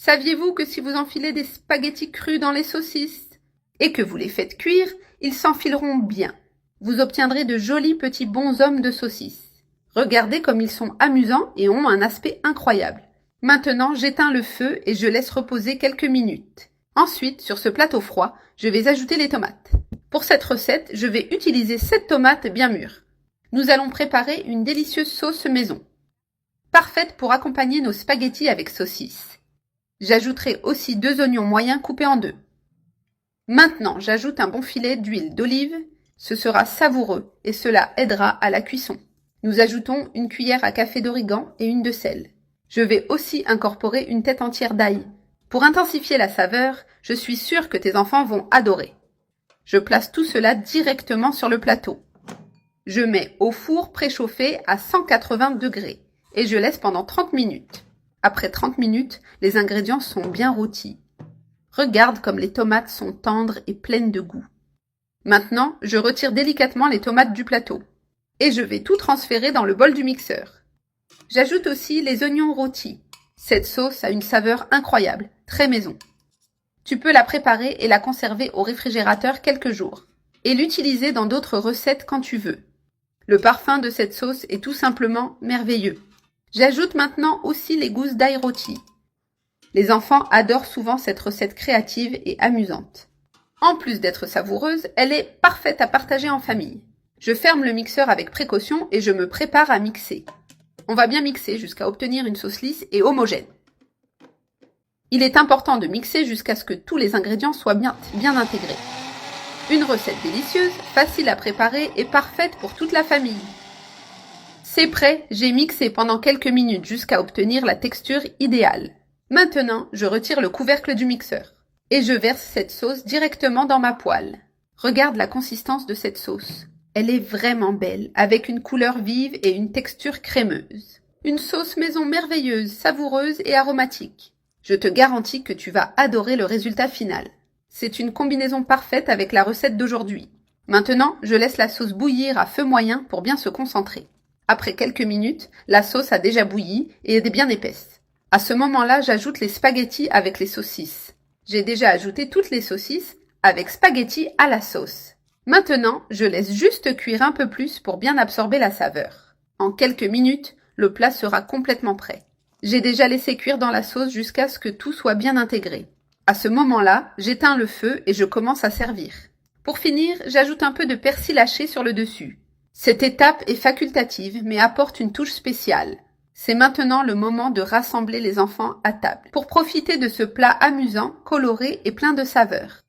Saviez-vous que si vous enfilez des spaghettis crus dans les saucisses et que vous les faites cuire, ils s'enfileront bien. Vous obtiendrez de jolis petits bonshommes de saucisses. Regardez comme ils sont amusants et ont un aspect incroyable. Maintenant, j'éteins le feu et je laisse reposer quelques minutes. Ensuite, sur ce plateau froid, je vais ajouter les tomates. Pour cette recette, je vais utiliser 7 tomates bien mûres. Nous allons préparer une délicieuse sauce maison, parfaite pour accompagner nos spaghettis avec saucisses. J'ajouterai aussi 2 oignons moyens coupés en 2. Maintenant, j'ajoute un bon filet d'huile d'olive. Ce sera savoureux et cela aidera à la cuisson. Nous ajoutons une cuillère à café d'origan et une de sel. Je vais aussi incorporer une tête entière d'ail. Pour intensifier la saveur, je suis sûre que tes enfants vont adorer. Je place tout cela directement sur le plateau. Je mets au four préchauffé à 180 degrés et je laisse pendant 30 minutes. Après 30 minutes, les ingrédients sont bien rôtis. Regarde comme les tomates sont tendres et pleines de goût. Maintenant, je retire délicatement les tomates du plateau. Et je vais tout transférer dans le bol du mixeur. J'ajoute aussi les oignons rôtis. Cette sauce a une saveur incroyable, très maison. Tu peux la préparer et la conserver au réfrigérateur quelques jours. Et l'utiliser dans d'autres recettes quand tu veux. Le parfum de cette sauce est tout simplement merveilleux. J'ajoute maintenant aussi les gousses d'ail rôties. Les enfants adorent souvent cette recette créative et amusante. En plus d'être savoureuse, elle est parfaite à partager en famille. Je ferme le mixeur avec précaution et je me prépare à mixer. On va bien mixer jusqu'à obtenir une sauce lisse et homogène. Il est important de mixer jusqu'à ce que tous les ingrédients soient bien intégrés. Une recette délicieuse, facile à préparer et parfaite pour toute la famille. C'est prêt, j'ai mixé pendant quelques minutes jusqu'à obtenir la texture idéale. Maintenant, je retire le couvercle du mixeur et je verse cette sauce directement dans ma poêle. Regarde la consistance de cette sauce. Elle est vraiment belle, avec une couleur vive et une texture crémeuse. Une sauce maison merveilleuse, savoureuse et aromatique. Je te garantis que tu vas adorer le résultat final. C'est une combinaison parfaite avec la recette d'aujourd'hui. Maintenant, je laisse la sauce bouillir à feu moyen pour bien se concentrer. Après quelques minutes, la sauce a déjà bouilli et est bien épaisse. À ce moment-là, j'ajoute les spaghettis avec les saucisses. J'ai déjà ajouté toutes les saucisses avec spaghettis à la sauce. Maintenant, je laisse juste cuire un peu plus pour bien absorber la saveur. En quelques minutes, le plat sera complètement prêt. J'ai déjà laissé cuire dans la sauce jusqu'à ce que tout soit bien intégré. À ce moment-là, j'éteins le feu et je commence à servir. Pour finir, j'ajoute un peu de persil haché sur le dessus. Cette étape est facultative mais apporte une touche spéciale. C'est maintenant le moment de rassembler les enfants à table pour profiter de ce plat amusant, coloré et plein de saveurs.